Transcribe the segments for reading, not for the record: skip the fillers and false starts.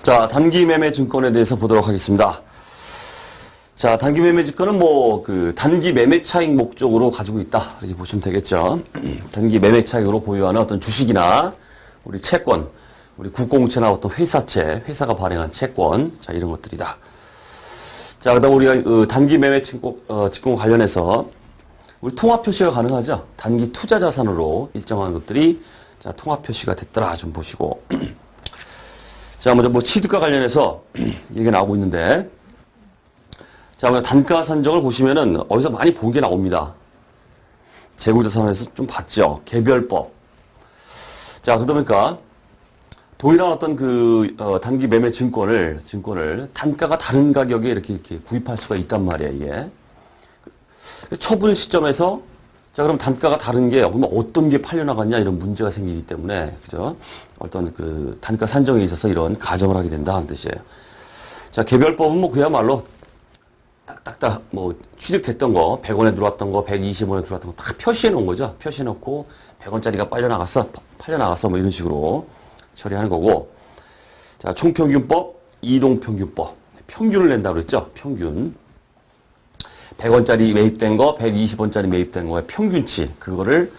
자, 단기 매매 증권에 대해서 보도록 하겠습니다. 자, 단기 매매 증권은 단기 매매 차익 목적으로 가지고 있다. 이렇게 보시면 되겠죠. 단기 매매 차익으로 보유하는 어떤 주식이나 우리 채권, 우리 국공채나 어떤 회사채, 회사가 발행한 채권, 자, 이런 것들이다. 자, 그 다음 우리가 단기 매매 증권 관련해서 우리 통합 표시가 가능하죠. 단기 투자 자산으로 일정한 것들이 자, 통합 표시가 됐더라. 좀 보시고. 자, 먼저 취득과 관련해서 얘기가 나오고 있는데, 자, 먼저 단가 산정을 보시면은 어디서 많이 본 게 나옵니다. 재고자산에서 좀 봤죠. 개별법. 자, 그러다 보니까 동일한 어떤 단기 매매 증권을 단가가 다른 가격에 이렇게 구입할 수가 있단 말이에요, 이게. 처분 시점에서 자, 그럼 단가가 다른 게, 그러면 어떤 게 팔려나갔냐, 이런 문제가 생기기 때문에, 그죠? 어떤 단가 산정에 있어서 이런 가정을 하게 된다, 하는 뜻이에요. 자, 개별법은 그야말로 딱딱딱, 취득됐던 거, 100원에 들어왔던 거, 120원에 들어왔던 거 다 표시해 놓은 거죠. 표시해 놓고, 100원짜리가 팔려나갔어, 이런 식으로 처리하는 거고. 자, 총평균법, 이동평균법. 평균을 낸다고 그랬죠? 평균. 100원짜리 매입된 거, 120원짜리 매입된 거의 평균치, 그거를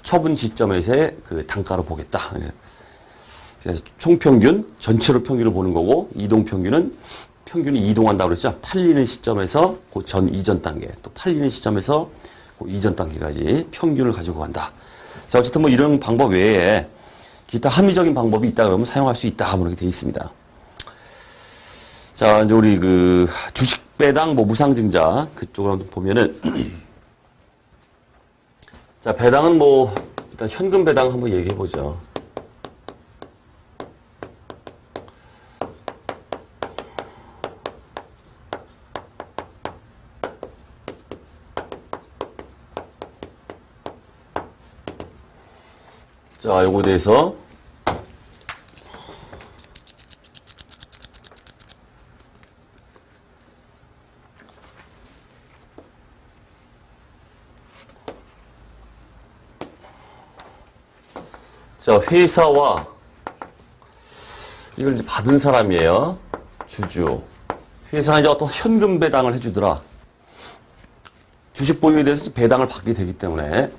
처분 시점에서의 단가로 보겠다. 그래서 총평균, 전체로 평균을 보는 거고, 이동평균은 평균이 이동한다고 그랬죠. 팔리는 시점에서 이전 단계, 또 팔리는 시점에서 이전 단계까지 평균을 가지고 간다. 자, 어쨌든 이런 방법 외에 기타 합리적인 방법이 있다 그러면 사용할 수 있다. 이렇게 되어 있습니다. 자, 이제 우리 주식 배당, 무상증자, 그쪽으로 한번 보면은, 자, 배당은 일단 현금 배당 한번 얘기해 보죠. 자, 요거에 대해서, 자, 회사와 이걸 이제 받은 사람이에요. 주주. 회사가 이제 어떤 현금 배당을 해주더라. 주식 보유에 대해서 배당을 받게 되기 때문에.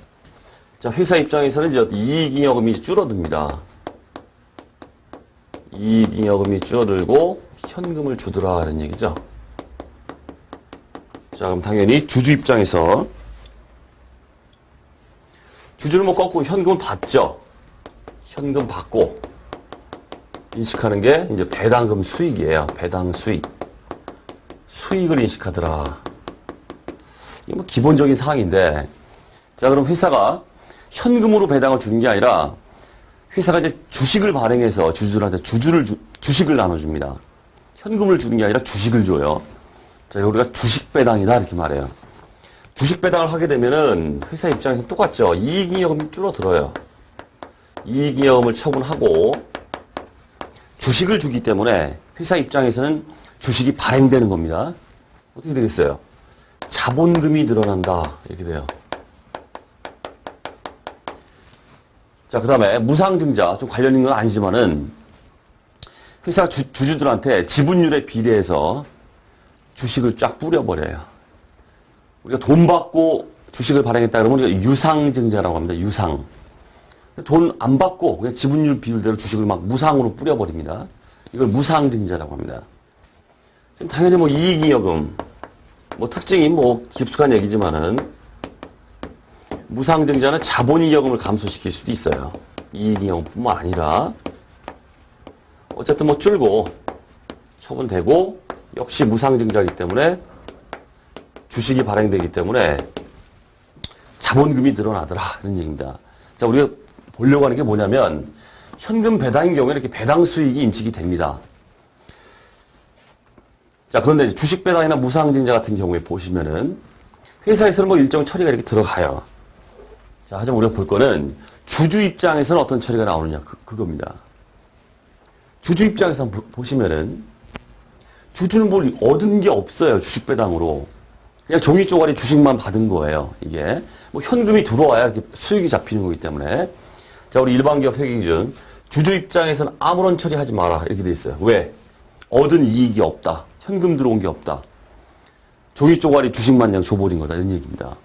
자, 회사 입장에서는 이제 이익잉여금이 줄어듭니다. 이익잉여금이 줄어들고 현금을 주더라. 라는 얘기죠. 자, 그럼 당연히 주주 입장에서 주주는 꺾고 현금을 받죠. 현금 받고 인식하는 게 이제 배당금 수익이에요. 배당 수익. 수익을 인식하더라. 이게 기본적인 사항인데, 자, 그럼 회사가 현금으로 배당을 주는 게 아니라 회사가 이제 주식을 발행해서 주주들한테 주식을 나눠줍니다. 현금을 주는 게 아니라 주식을 줘요. 자, 우리가 주식 배당이다 이렇게 말해요. 주식 배당을 하게 되면은 회사 입장에서는 똑같죠. 이익잉여금이 줄어들어요. 이익잉여금을 처분하고 주식을 주기 때문에 회사 입장에서는 주식이 발행되는 겁니다. 어떻게 되겠어요? 자본금이 늘어난다. 이렇게 돼요. 자, 그 다음에 무상증자, 좀 관련 있는 건 아니지만은 회사 주주들한테 지분율에 비례해서 주식을 쫙 뿌려버려요. 우리가 돈 받고 주식을 발행했다 그러면 우리가 유상증자라고 합니다. 유상. 돈 안 받고 그냥 지분율 비율대로 주식을 막 무상으로 뿌려버립니다. 이걸 무상증자라고 합니다. 지금 당연히 이익잉여금, 특징이 깊숙한 얘기지만은 무상증자는 자본잉여금을 감소시킬 수도 있어요. 이익잉여금뿐만 아니라 어쨌든 줄고 처분되고 역시 무상증자이기 때문에 주식이 발행되기 때문에 자본금이 늘어나더라 이런 얘기입니다. 자, 우리가 보려고 하는 게 뭐냐면 현금 배당인 경우에 이렇게 배당 수익이 인식이 됩니다. 자, 그런데 주식 배당이나 무상증자 같은 경우에 보시면은 회사에서는 일정 처리가 이렇게 들어가요. 자, 하지만 우리가 볼 거는 주주 입장에서는 어떤 처리가 나오느냐 그겁니다. 주주 입장에서 한번 보시면은 주주는 뭘 얻은 게 없어요. 주식 배당으로. 그냥 종이 쪼가리 주식만 받은 거예요. 이게 현금이 들어와야 이렇게 수익이 잡히는 거기 때문에. 자, 우리 일반기업 회계기준 주주 입장에서는 아무런 처리하지 마라 이렇게 돼 있어요. 왜? 얻은 이익이 없다. 현금 들어온 게 없다. 종이 쪼가리 주식만 그냥 줘버린 거다. 이런 얘기입니다.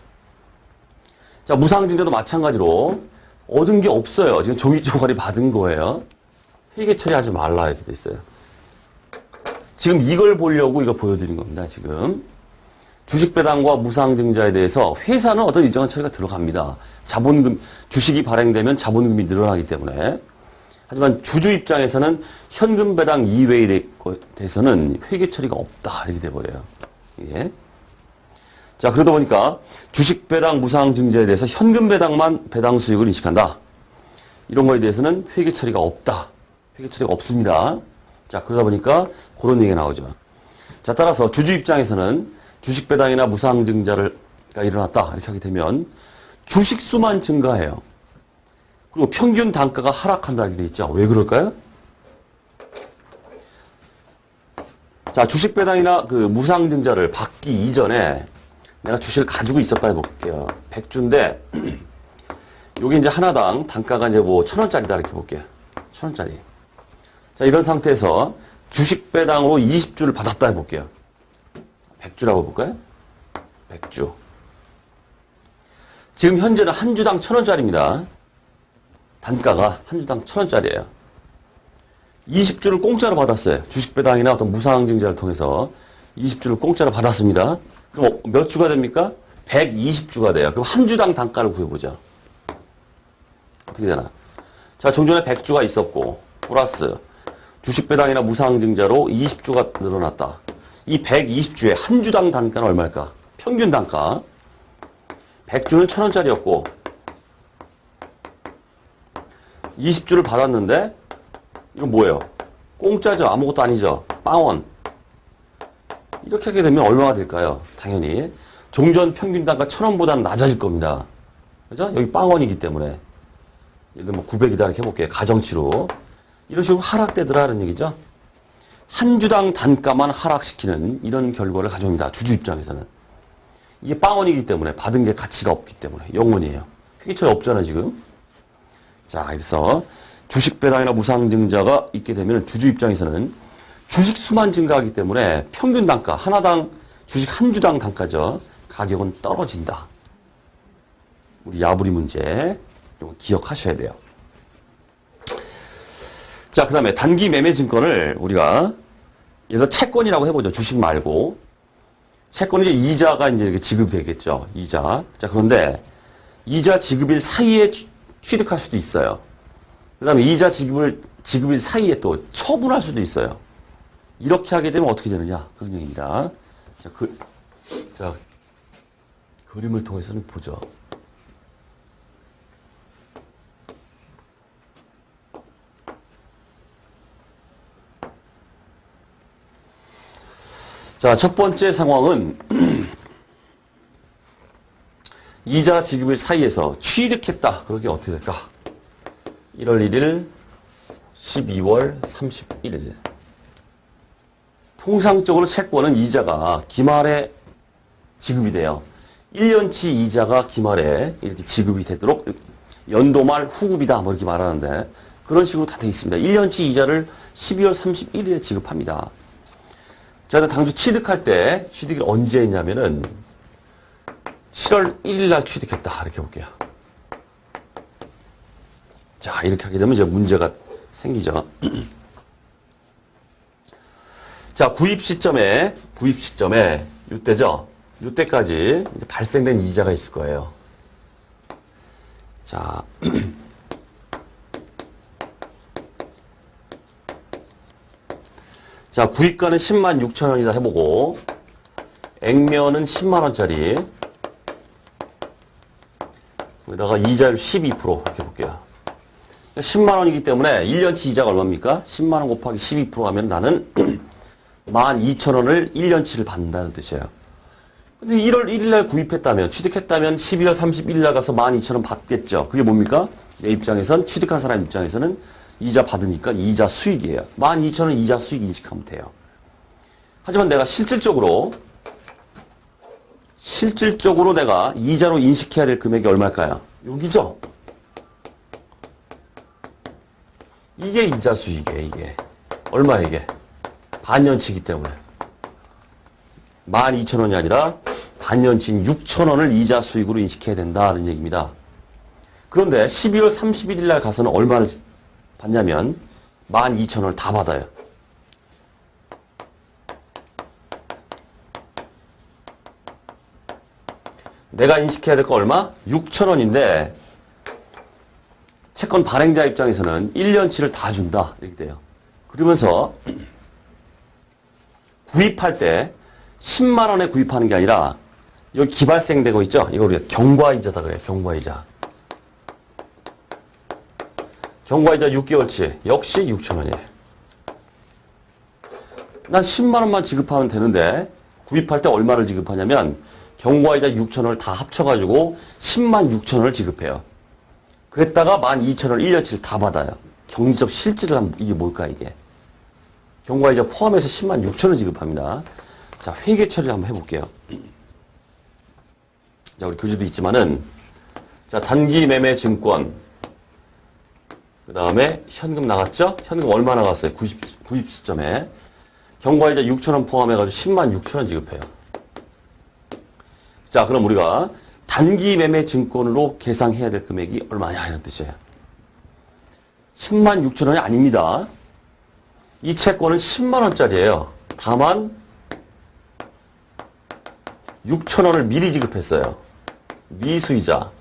자, 무상증자도 마찬가지로 얻은 게 없어요. 지금 종이 쪼가리 받은 거예요. 회계 처리하지 말라 이렇게 돼 있어요. 지금 이걸 보려고 이거 보여드린 겁니다. 지금 주식 배당과 무상증자에 대해서 회사는 어떤 일정한 처리가 들어갑니다. 자본금, 주식이 발행되면 자본금이 늘어나기 때문에. 하지만 주주 입장에서는 현금 배당 이외에 대해서는 회계 처리가 없다 이렇게 돼버려요. 예. 자, 그러다 보니까 주식 배당 무상 증자에 대해서 현금 배당만 배당 수익을 인식한다. 이런 거에 대해서는 회계 처리가 없다. 회계 처리가 없습니다. 자, 그러다 보니까 그런 얘기가 나오죠. 자, 따라서 주주 입장에서는 주식 배당이나 무상 증자가 일어났다. 이렇게 하게 되면 주식 수만 증가해요. 그리고 평균 단가가 하락한다 이렇게 돼 있죠. 왜 그럴까요? 자, 주식 배당이나 그 무상 증자를 받기 이전에 내가 주식을 가지고 있었다 해볼게요. 100주인데, 요게 이제 하나당 단가가 이제 뭐 1,000원짜리다 이렇게 볼게요. 1,000원짜리. 자, 이런 상태에서 주식 배당으로 20주를 받았다 해볼게요. 100주라고 볼까요? 100주. 지금 현재는 한 주당 1,000원짜리입니다. 단가가 한 주당 1,000원짜리예요. 20주를 공짜로 받았어요. 주식 배당이나 어떤 무상 증자를 통해서 20주를 공짜로 받았습니다. 그럼 몇 주가 됩니까? 120주가 돼요. 그럼 한 주당 단가를 구해보자. 어떻게 되나? 자, 종전에 100주가 있었고 플러스 주식 배당이나 무상 증자로 20주가 늘어났다. 이 120주에 한 주당 단가는 얼마일까? 평균 단가. 100주는 1,000원짜리였고 20주를 받았는데 이건 뭐예요? 공짜죠. 아무것도 아니죠. 빵원. 이렇게 하게 되면 얼마가 될까요? 당연히 종전 평균 단가 1,000원보다는 낮아질 겁니다. 그죠? 여기 빵원이기 때문에 예를 들면 뭐 900이다 이렇게 해볼게요. 가정치로. 이런 식으로 하락되더라는 얘기죠. 한 주당 단가만 하락시키는 이런 결과를 가져옵니다. 주주 입장에서는. 이게 빵원이기 때문에 받은 게 가치가 없기 때문에 영원이에요. 회계처리 없잖아요, 지금. 자, 그래서 주식 배당이나 무상 증자가 있게 되면 주주 입장에서는 주식 수만 증가하기 때문에 평균 단가, 하나당 주식 한 주당 단가죠. 가격은 떨어진다. 우리 야부리 문제 이거 기억하셔야 돼요. 자, 그 다음에 단기 매매 증권을 우리가 예를 들어 채권이라고 해보죠. 주식 말고. 채권은 이제 이자가 이제 이렇게 지급되겠죠. 이자. 자, 그런데 이자 지급일 사이에 취득할 수도 있어요. 그 다음에 이자 지급일 사이에 또 처분할 수도 있어요. 이렇게 하게 되면 어떻게 되느냐. 그런 얘기입니다. 자, 그림을 통해서는 보죠. 자, 첫 번째 상황은 이자 지급일 사이에서 취득했다. 그러게 어떻게 될까? 1월 1일, 12월 31일. 통상적으로 채권은 이자가 기말에 지급이 돼요. 1년치 이자가 기말에 이렇게 지급이 되도록 연도말 후급이다. 뭐 이렇게 말하는데 그런 식으로 다 돼 있습니다. 1년치 이자를 12월 31일에 지급합니다. 제가 당초 취득할 때 취득이 언제 했냐면은 7월 1일 날 취득했다. 이렇게 볼게요. 자, 이렇게 하게 되면 이제 문제가 생기죠. 자, 구입 시점에 이때죠. 이때까지 이제 발생된 이자가 있을 거예요. 자, 자, 구입가는 10만 6천 원이다 해보고 액면은 10만 원짜리 여기다가 이자율 12% 이렇게 볼게요. 10만 원이기 때문에 1년치 이자가 얼마입니까? 10만 원 곱하기 12% 하면 나는 12,000원을 1년치를 받는다는 뜻이에요. 근데 1월 1일 날 구입했다면, 취득했다면 12월 31일 날 가서 12,000원 받겠죠. 그게 뭡니까? 내 입장에선, 취득한 사람 입장에서는 이자 받으니까 이자 수익이에요. 12,000원 이자 수익 인식하면 돼요. 하지만 내가 실질적으로 내가 이자로 인식해야 될 금액이 얼마일까요? 여기죠? 이게 이자 수익이에요, 이게. 얼마 이게? 반년치이기 때문에. 12,000원이 아니라 반년치인 6,000원을 이자 수익으로 인식해야 된다는 얘기입니다. 그런데 12월 31일 날 가서는 얼마를 받냐면 12,000원을 다 받아요. 내가 인식해야 될 거 얼마? 6,000원인데 채권 발행자 입장에서는 1년치를 다 준다. 이렇게 돼요. 그러면서 구입할 때 10만 원에 구입하는 게 아니라 여기 기발생 되고 있죠? 이거 우리가 경과이자다 그래요. 경과이자. 경과이자 6개월치 역시 6,000원이에요. 난 10만 원만 지급하면 되는데 구입할 때 얼마를 지급하냐면 경과이자 6,000원을 다 합쳐가지고 10만 6천원을 지급해요. 그랬다가 12,000원 1년치를 다 받아요. 경제적 실질을 하면 이게 뭘까 이게. 경과이자 포함해서 10만 6천원 지급합니다. 자, 회계 처리를 한번 해볼게요. 자, 우리 교재도 있지만은 자, 단기 매매 증권 그 다음에 현금 나갔죠? 현금 얼마 나갔어요? 구입 시점에 경과이자 6,000원 포함해가지고 10만 6천원 지급해요. 자, 그럼 우리가 단기 매매 증권으로 계상해야 될 금액이 얼마냐 이런 뜻이에요. 10만 6천원이 아닙니다. 이 채권은 10만 원짜리예요. 다만 6천원을 미리 지급했어요. 미수이자.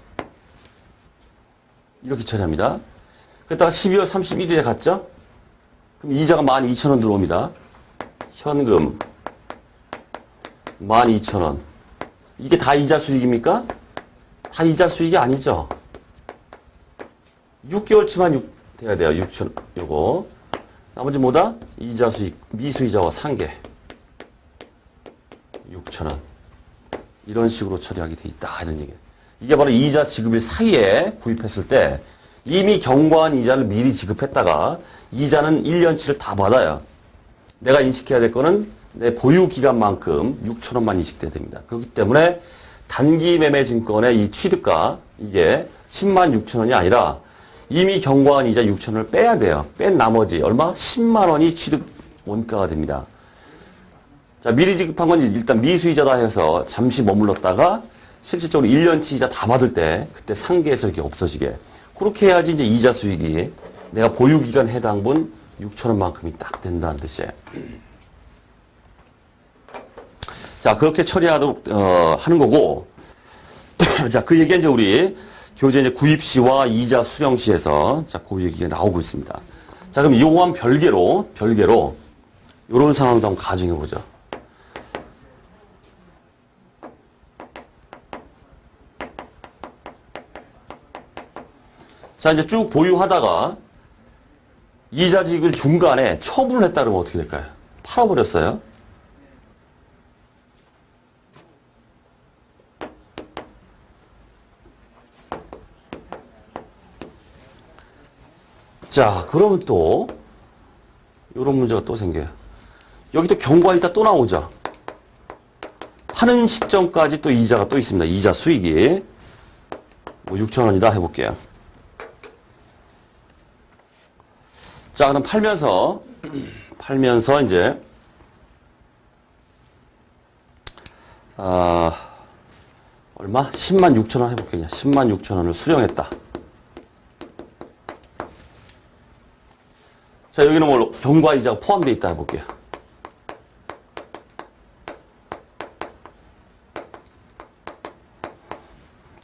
이렇게 처리합니다. 그랬다가 12월 31일에 갔죠? 그럼 이자가 12,000원 들어옵니다. 현금 12,000원. 이게 다 이자 수익입니까? 다 이자 수익이 아니죠. 6개월치만 돼야 돼요. 6천 요거. 나머지 뭐다? 이자 수익, 미수이자와 상계. 6,000원. 이런 식으로 처리하게 돼 있다. 이런 얘기예요. 이게 바로 이자 지급일 사이에 구입했을 때 이미 경과한 이자를 미리 지급했다가 이자는 1년치를 다 받아요. 내가 인식해야 될 거는 내 보유 기간만큼 6,000원만 인식돼야 됩니다. 그렇기 때문에 단기 매매 증권의 이 취득가 이게 10만 6천원이 아니라 이미 경과한 이자 6천원을 빼야 돼요. 뺀 나머지 얼마? 10만 원이 취득 원가가 됩니다. 자, 미리 지급한 건 일단 미수이자다 해서 잠시 머물렀다가 실질적으로 1년치 이자 다 받을 때 그때 상계에서 이렇게 없어지게. 그렇게 해야지 이제 이자 수익이 내가 보유 기간 해당분 6천원만큼이 딱 된다는 뜻이에요. 자, 그렇게 처리하도록, 하는 거고. 자, 그 얘기가 이제 우리 교재 이제 구입시와 이자 수령시에서 자, 그 얘기가 나오고 있습니다. 자, 그럼 요거와 별개로, 요런 상황도 한번 가정해 보죠. 자, 이제 쭉 보유하다가 이자직을 중간에 처분을 했다 그러면 어떻게 될까요? 팔아버렸어요. 자, 그러면 또 이런 문제가 또 생겨요. 여기 또 경과이자 또 나오죠. 파는 시점까지 또 이자가 또 있습니다. 이자 수익이 뭐 6,000원이다 해볼게요. 자, 그럼 팔면서 이제 얼마? 10만 6천원 해볼게요. 10만 6천원을 수령했다. 자, 여기는 뭐 경과이자가 포함되어 있다 해볼게요.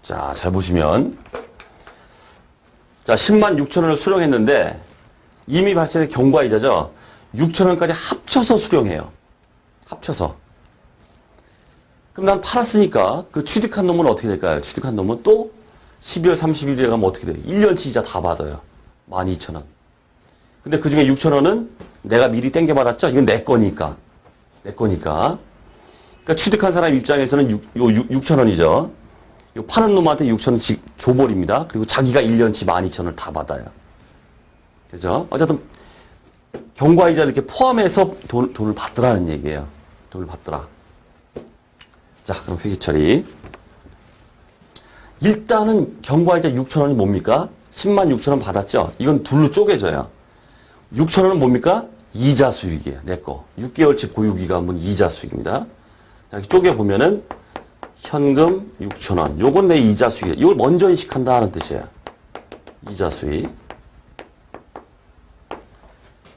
자, 잘 보시면 자, 10만 6천원을 수령했는데 이미 발생한 경과이자죠. 6천원까지 합쳐서 수령해요. 합쳐서. 그럼 난 팔았으니까 그 취득한 놈은 어떻게 될까요? 취득한 놈은 또 12월 30일에 가면 어떻게 돼요? 1년치 이자 다 받아요. 12,000원. 근데 그 중에 6,000원은 내가 미리 땡겨받았죠? 이건 내 거니까. 내 거니까. 그러니까 취득한 사람 입장에서는 6,000원이죠. 요 파는 놈한테 6,000원 줘버립니다. 그리고 자기가 1년치 12,000원을 다 받아요. 그죠? 어쨌든 경과이자 이렇게 포함해서 돈을 받더라는 얘기예요. 돈을 받더라. 자, 그럼 회계 처리. 일단은 경과이자 6,000원이 뭡니까? 10만 6천원 받았죠? 이건 둘로 쪼개져요. 6천원은 뭡니까? 이자 수익이에요. 내 거. 6개월치 보유기간분 이자 수익입니다. 자, 여기 쪼개보면은 현금 6,000원. 요건 내 이자 수익. 이걸 먼저 인식한다 하는 뜻이에요. 이자 수익.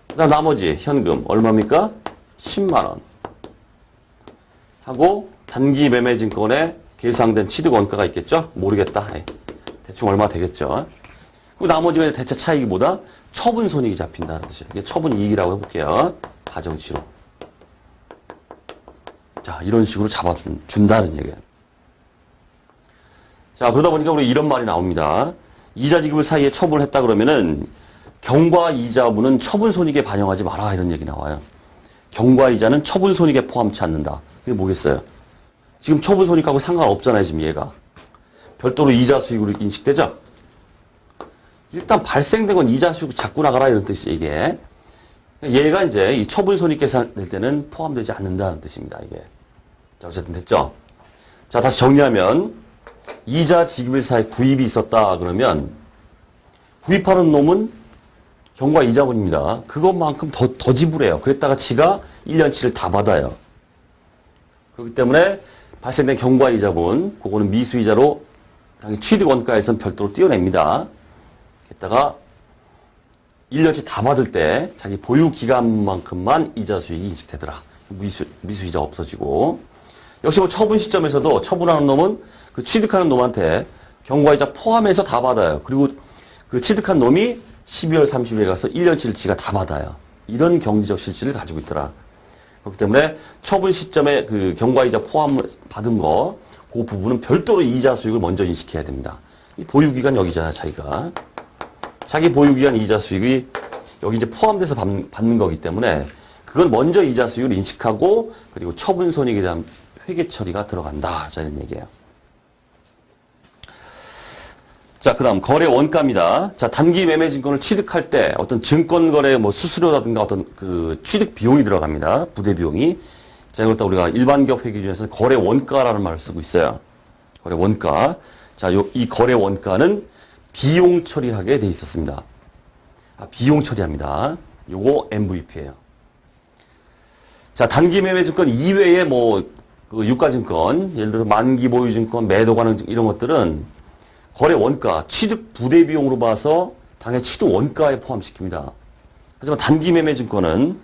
그 다음 나머지 현금 얼마입니까? 10만원. 하고 단기 매매 증권에 계상된 취득 원가가 있겠죠? 모르겠다. 대충 얼마 되겠죠? 그리고 나머지가 대체 차익보다 처분 손익이 잡힌다는 뜻이에요. 이게 처분 이익이라고 해볼게요. 가정치로. 자, 이런 식으로 잡아준다는 얘기예요. 자, 그러다 보니까 우리 이런 말이 나옵니다. 이자 지급을 사이에 처분을 했다 그러면은 경과 이자분은 처분 손익에 반영하지 마라 이런 얘기 나와요. 경과 이자는 처분 손익에 포함치 않는다. 그게 뭐겠어요? 지금 처분 손익하고 상관없잖아요, 지금 얘가. 별도로 이자 수익으로 인식되죠? 일단 발생된 건 이자 수익 자꾸 나가라 이런 뜻이에요, 이게. 얘가 이제 이 처분 손익 계산될 때는 포함되지 않는다는 뜻입니다, 이게. 자, 어쨌든 됐죠? 자, 다시 정리하면 이자 지급일 사이에 구입이 있었다 그러면 구입하는 놈은 경과 이자분입니다. 그것만큼 더 지불해요. 그랬다가 지가 1년치를 다 받아요. 그렇기 때문에 발생된 경과 이자분, 그거는 미수이자로 취득 원가에선 별도로 띄어냅니다. 게다가 1년치 다 받을 때 자기 보유 기간만큼만 이자 수익이 인식되더라. 미수이자 없어지고. 역시 뭐 처분 시점에서도 처분하는 놈은 그 취득하는 놈한테 경과이자 포함해서 다 받아요. 그리고 그 취득한 놈이 12월 30일에 가서 1년치를 지가 다 받아요. 이런 경제적 실질을 가지고 있더라. 그렇기 때문에 처분 시점에 그 경과이자 포함 받은 거, 그 부분은 별도로 이자 수익을 먼저 인식해야 됩니다. 이 보유기간 여기잖아요, 자기가. 자기 보유기간 이자 수익이 여기 이제 포함돼서 받는 거기 때문에 그건 먼저 이자 수익을 인식하고 그리고 처분 손익에 대한 회계 처리가 들어간다. 자, 이런 얘기예요. 자, 그 다음 거래 원가입니다. 자, 단기 매매 증권을 취득할 때 어떤 증권 거래 뭐 수수료라든가 어떤 그 취득 비용이 들어갑니다. 부대 비용이. 자, 이걸 또 우리가 일반기업 회계 중에서 거래 원가라는 말을 쓰고 있어요. 거래 원가. 자, 이 거래 원가는 비용 처리하게 돼 있었습니다. 비용 처리합니다. 요거 MVP예요. 자, 단기 매매 증권 이외에 뭐 그 유가증권, 예를 들어서 만기 보유 증권, 매도 가능 증권 이런 것들은 거래 원가, 취득 부대 비용으로 봐서 당연히 취득 원가에 포함시킵니다. 하지만 단기 매매 증권은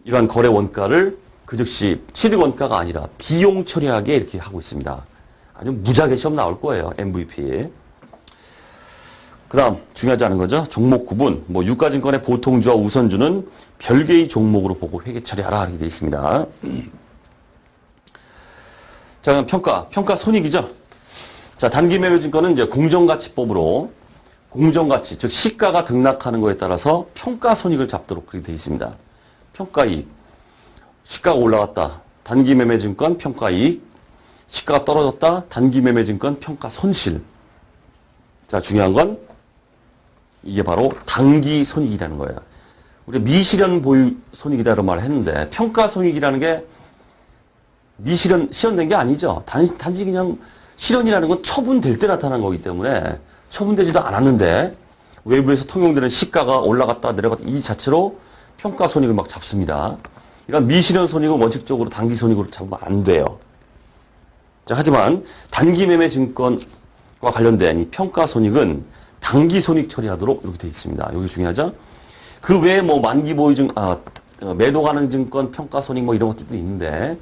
이러한 거래 원가를 그 즉시 취득 원가가 아니라 비용 처리하게 이렇게 하고 있습니다. 아주 무지하게 시험 나올 거예요. MVP. 그 다음 중요하지 않은 거죠. 종목 구분. 뭐 유가증권의 보통주와 우선주는 별개의 종목으로 보고 회계 처리하라 이렇게 되어 있습니다. 자, 그럼 평가 손익이죠. 자, 단기 매매 증권은 이제 공정가치법으로 공정가치, 즉 시가가 등락하는 거에 따라서 평가 손익을 잡도록 그렇게 되어 있습니다. 평가이익. 시가가 올라갔다. 단기 매매 증권 평가이익. 시가가 떨어졌다. 단기 매매 증권 평가 손실. 자, 중요한 건 이게 바로 단기 손익이라는 거예요. 우리 미실현 보유 손익이라고 말을 했는데 평가 손익이라는 게 실현된 게 아니죠. 단지 그냥 실현이라는 건 처분될 때 나타난 거기 때문에 처분되지도 않았는데 외부에서 통용되는 시가가 올라갔다 내려갔다 이 자체로 평가 손익을 막 잡습니다. 이런 미실현 손익은 원칙적으로 단기 손익으로 잡으면 안 돼요. 자, 하지만 단기 매매 증권과 관련된 이 평가 손익은 단기 손익 처리하도록 이렇게 되어 있습니다. 여기 중요하죠? 그 외에 뭐 만기 보유 매도 가능 증권 평가 손익 뭐 이런 것들도 있는데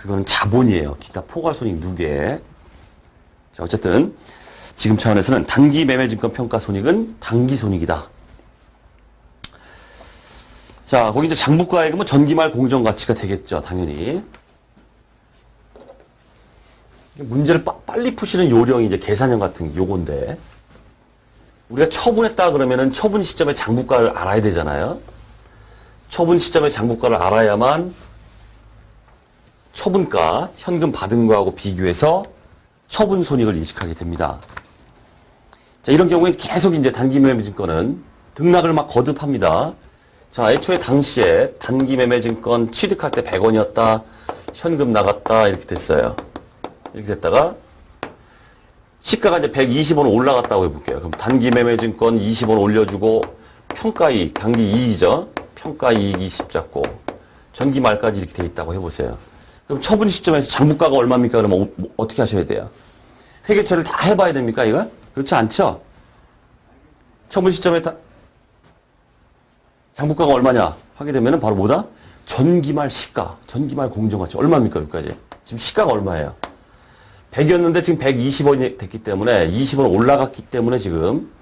그거는 자본이에요. 기타 포괄 손익 누계. 자, 어쨌든 지금 차원에서는 단기 매매 증권 평가 손익은 단기 손익이다. 자, 거기 이제 장부가액은 전기말 공정 가치가 되겠죠, 당연히. 문제를 빨리 푸시는 요령이 이제 계산형 같은 요건데 우리가 처분했다 그러면은 처분 시점에 장부가를 알아야 되잖아요. 처분 시점에 장부가를 알아야만 처분가, 현금 받은 거하고 비교해서 처분 손익을 인식하게 됩니다. 자, 이런 경우에 계속 이제 단기 매매 증권은 등락을 막 거듭합니다. 자, 애초에 당시에 단기 매매 증권 취득할 때 100원이었다. 현금 나갔다. 이렇게 됐어요. 이렇게 됐다가 시가가 이제 120원 올라갔다고 해볼게요. 그럼 단기 매매 증권 20원 올려주고 평가이익, 단기 이익이죠. 평가이익이 10잡고 전기 말까지 이렇게 돼 있다고 해보세요. 그럼 처분 시점에서 장부가가 얼마입니까? 그러면 어떻게 하셔야 돼요? 회계처리를 다 해봐야 됩니까, 이거? 그렇지 않죠? 처분 시점에 장부가가 얼마냐 하게 되면 바로 뭐다? 전기말 시가, 전기말 공정가치 얼마입니까, 여기까지? 지금 시가가 얼마예요? 100이었는데 지금 120원이 됐기 때문에 20원 올라갔기 때문에 지금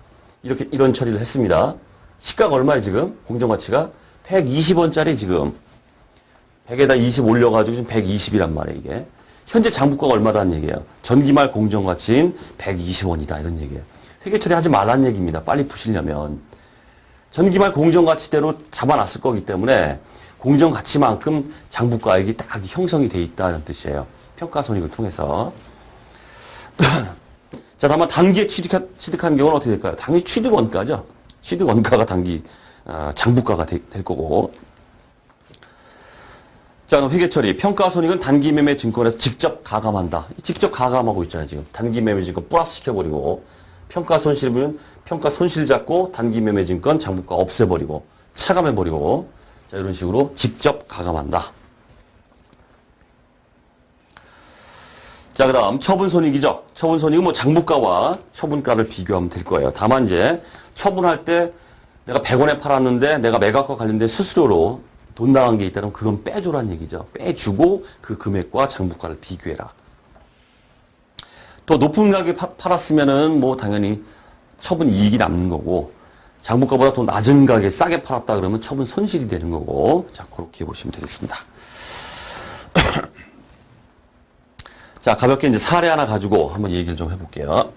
이런 처리를 했습니다. 시가가 얼마예요, 지금? 공정가치가 120원짜리 지금 100에다 20 올려가지고 지금 120이란 말이에요, 이게. 현재 장부가가 얼마다는 얘기예요. 전기말 공정가치인 120원이다, 이런 얘기예요. 회계 처리하지 말란 얘기입니다. 빨리 푸시려면. 전기말 공정가치대로 잡아놨을 거기 때문에 공정가치만큼 장부가액이 딱 형성이 돼 있다는 뜻이에요. 평가손익을 통해서. 자, 다만 단기에 취득한 경우는 어떻게 될까요? 당연히 취득원가죠. 취득원가가 단기 장부가가 될 거고. 자, 그럼 회계처리. 평가손익은 단기 매매 증권에서 직접 가감한다. 직접 가감하고 있잖아요, 지금. 단기 매매 증권 플러스 시켜버리고. 평가손실은 평가손실 잡고 단기 매매 증권 장부가 없애버리고. 차감해버리고. 자, 이런 식으로 직접 가감한다. 자, 그 다음 처분손익이죠. 처분손익은 뭐 장부가와 처분가를 비교하면 될 거예요. 다만 이제 처분할 때 내가 100원에 팔았는데 내가 매각과 관련된 수수료로 돈 나간 게 있다면 그건 빼줘란 얘기죠. 빼주고 그 금액과 장부가를 비교해라. 더 높은 가격에 팔았으면은 뭐 당연히 처분 이익이 남는 거고 장부가보다 더 낮은 가격에 싸게 팔았다 그러면 처분 손실이 되는 거고. 자, 그렇게 보시면 되겠습니다. 자, 가볍게 이제 사례 하나 가지고 한번 얘기를 좀 해볼게요.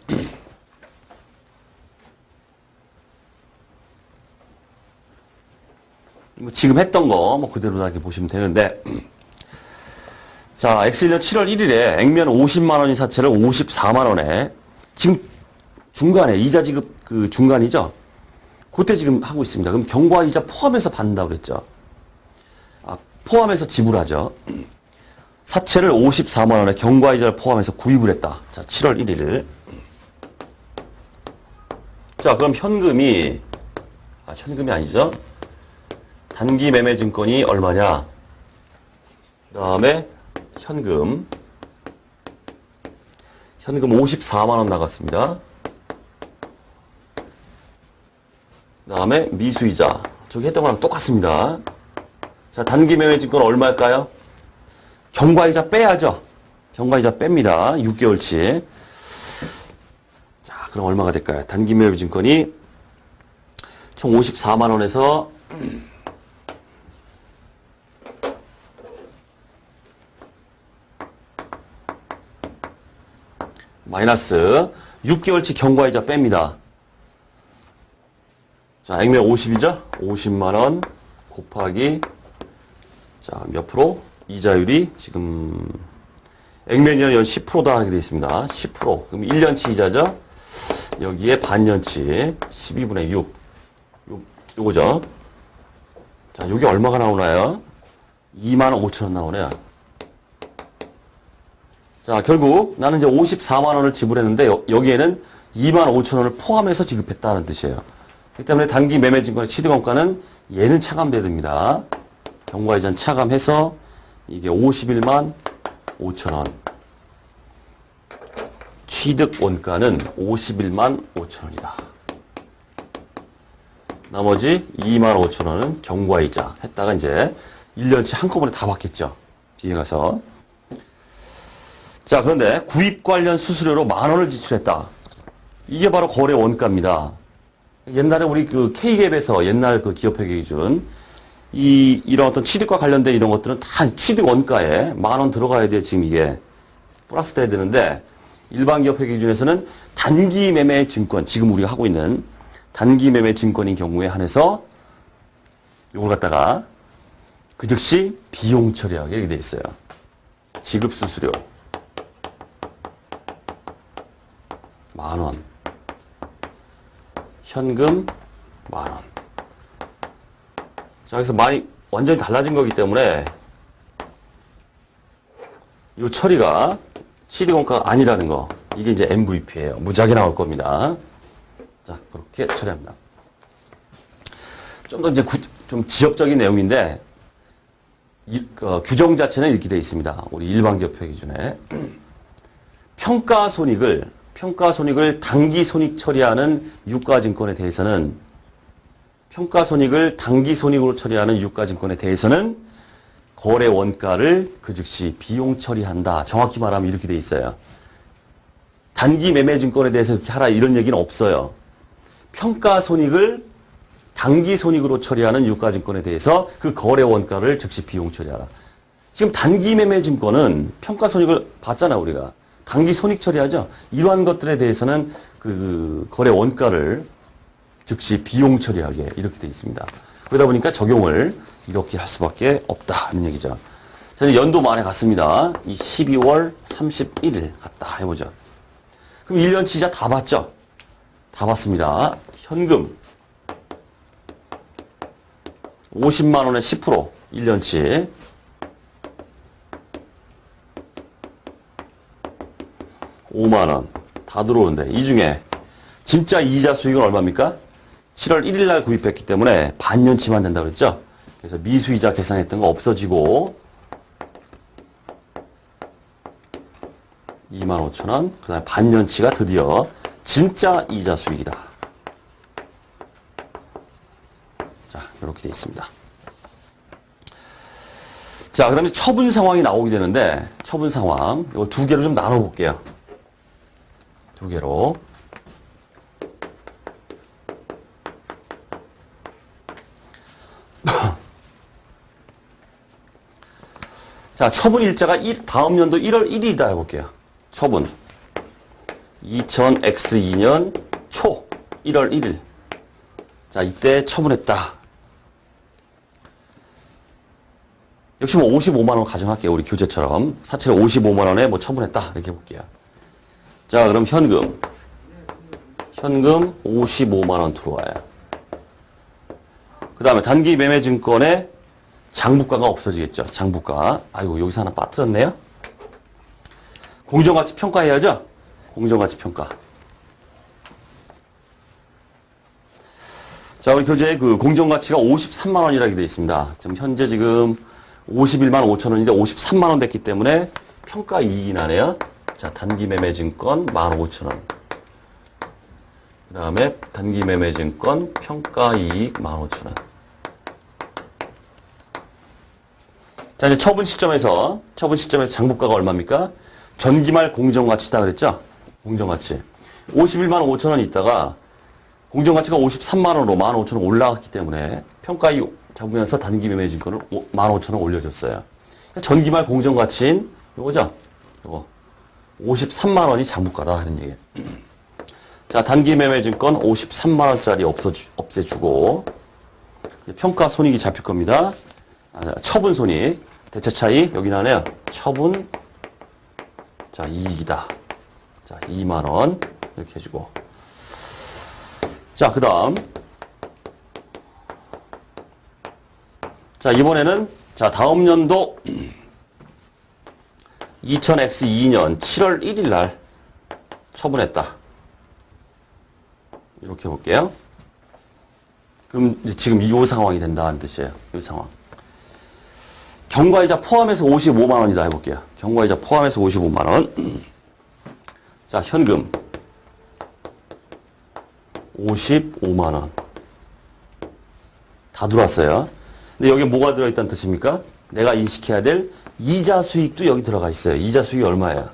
지금 했던 거 뭐 그대로 다 이렇게 보시면 되는데, 자, X1년 7월 1일에 액면 50만 원인 사채를 54만 원에 지금 중간에 이자 지급 그 중간이죠. 그때 지금 하고 있습니다. 그럼 경과 이자 포함해서 받는다고 그랬죠. 포함해서 지불하죠. 사채를 54만 원에 경과 이자를 포함해서 구입을 했다. 자, 7월 1일. 자, 그럼 현금이 아니죠. 단기 매매 증권이 얼마냐? 그 다음에 현금 54만 원 나갔습니다. 그 다음에 미수이자. 저기 했던 거랑 똑같습니다. 자, 단기 매매 증권 얼마일까요? 경과이자 빼야죠. 경과이자 뺍니다. 6개월치. 자, 그럼 얼마가 될까요? 단기 매매 증권이 총 54만 원에서 마이너스 6개월치 경과이자 뺍니다. 자, 액면 50이죠? 50만 원 곱하기 자, 몇 프로? 이자율이 지금 액면이면 10%다 하게 되어 있습니다. 10%. 그럼 1년치 이자죠? 여기에 반년치 12분의 6. 요거죠? 자, 요게 얼마가 나오나요? 2만 5천 원 나오네요. 자, 결국 나는 이제 54만 원을 지불했는데 여기에는 2만 5천 원을 포함해서 지급했다는 뜻이에요. 그렇기 때문에 단기 매매 증권의 취득원가는 얘는 차감돼야 됩니다. 경과이자는 차감해서 이게 51만 5천 원. 취득원가는 51만 5천 원이다. 나머지 2만 5천 원은 경과이자 했다가 이제 1년치 한꺼번에 다 받겠죠. 뒤에 가서. 자, 그런데 구입 관련 수수료로 10,000원을 지출했다. 이게 바로 거래 원가입니다. 옛날에 우리 그 K갭에서 옛날 그 기업회계 기준 이런 어떤 취득과 관련된 이런 것들은 다 취득 원가에 10,000원 들어가야 돼. 지금 이게 플러스 돼야 되는데 일반 기업회계 기준에서는 단기 매매 증권, 지금 우리가 하고 있는 단기 매매 증권인 경우에 한해서 요걸 갖다가 그 즉시 비용 처리하게 이렇게 돼 있어요. 지급 수수료 10,000원, 현금 10,000원. 자, 그래서 많이 완전히 달라진 거기 때문에 이 처리가 취득원가가 아니라는 거, 이게 이제 MVP예요. 무작위 나올 겁니다. 자, 그렇게 처리합니다. 좀 더 이제 좀 지역적인 내용인데, 규정 자체는 이렇게 되어 있습니다. 우리 일반기업회 기준에. 평가손익을 단기 손익 처리하는 유가증권에 대해서는 거래 원가를 그 즉시 비용 처리한다. 정확히 말하면 이렇게 돼 있어요. 단기 매매 증권에 대해서 이렇게 하라 이런 얘기는 없어요. 평가손익을 단기 손익으로 처리하는 유가증권에 대해서 그 거래 원가를 즉시 비용 처리하라. 지금 단기 매매 증권은 평가손익을 봤잖아 우리가. 단기 손익 처리하죠. 이러한 것들에 대해서는 그 거래 원가를 즉시 비용 처리하게 이렇게 돼 있습니다. 그러다 보니까 적용을 이렇게 할 수밖에 없다 하는 얘기죠. 자, 이제 연도 만에 갔습니다. 이 12월 31일 갔다 해보죠. 그럼 1년치 이자 다 봤죠? 다 봤습니다. 현금 50만 원에 10% 1년치 5만 원 다 들어오는데 이 중에 진짜 이자 수익은 얼마입니까? 7월 1일 날 구입했기 때문에 반년치만 된다고 그랬죠? 그래서 미수이자 계산했던 거 없어지고 25,000원 그 다음에 반년치가 드디어 진짜 이자 수익이다. 자, 이렇게 되어 있습니다. 자, 그 다음에 처분 상황이 나오게 되는데 처분 상황 이거 두 개로 좀 나눠볼게요. 두 개로. 자, 처분 일자가 다음 연도 1월 1일이다 해볼게요. 처분. 2000X2년 초 1월 1일. 자, 이때 처분했다. 역시 뭐 55만 원 가정할게요. 우리 교재처럼. 사채를 55만 원에 뭐 처분했다. 이렇게 해볼게요. 자, 그럼 현금 55만 원 들어와요. 그 다음에 단기 매매 증권에 장부가가 없어지겠죠. 장부가. 아이고, 여기서 하나 빠뜨렸네요. 공정가치 평가해야죠. 공정가치 평가. 자, 우리 교재에 그 공정가치가 53만 원이라고 되어 있습니다. 지금 현재 지금 51만 5천 원인데 53만 원 됐기 때문에 평가 이익이 나네요. 자, 단기 매매 증권 15,000원. 그 다음에 단기 매매 증권 평가 이익 15,000원. 자, 이제 처분 시점에서 장부가가 얼마입니까? 전기말 공정가치다 그랬죠? 공정가치. 51만 5천 원 있다가 공정가치가 53만 원으로 15,000원 올라갔기 때문에 평가 이익 잡으면서 단기 매매 증권을 15,000원 올려줬어요. 그러니까 전기말 공정가치인 요거죠? 요거. 53만 원이 장부가다 하는 얘기예요. 자, 단기 매매 증권 53만 원짜리 없애주고 평가 손익이 잡힐 겁니다. 처분 손익. 대체 차이 여기 나네요. 처분. 자, 이익이다. 자, 2만 원 이렇게 해주고. 자, 그 다음. 자, 이번에는 자, 다음 연도 2000X2년 7월 1일 날 처분했다. 이렇게 볼게요. 그럼 지금 이 상황이 된다는 뜻이에요. 이 상황. 경과이자 포함해서 55만 원이다 해볼게요. 경과이자 포함해서 55만 원. 자, 현금 55만 원. 다 들어왔어요. 근데 여기 뭐가 들어있다는 뜻입니까? 내가 인식해야 될 이자 수익도 여기 들어가 있어요. 이자 수익이 얼마예요?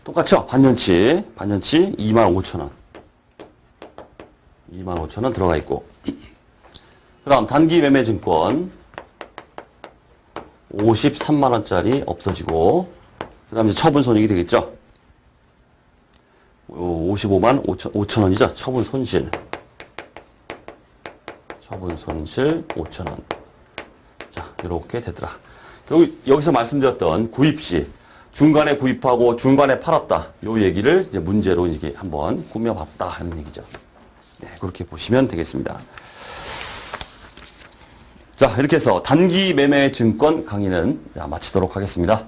똑같죠? 반년치 2만 5천 원. 2만 5천 원 들어가 있고. 그 다음 단기 매매 증권 53만 원짜리 없어지고 그 다음 이제 처분 손익이 되겠죠. 55만 5천 원이죠. 처분 손실 5천 원. 자, 이렇게 되더라. 여기서 말씀드렸던 구입 시 중간에 구입하고 중간에 팔았다. 요 얘기를 이제 문제로 이제 한번 꾸며봤다 하는 얘기죠. 네, 그렇게 보시면 되겠습니다. 자, 이렇게 해서 단기 매매 증권 강의는 마치도록 하겠습니다.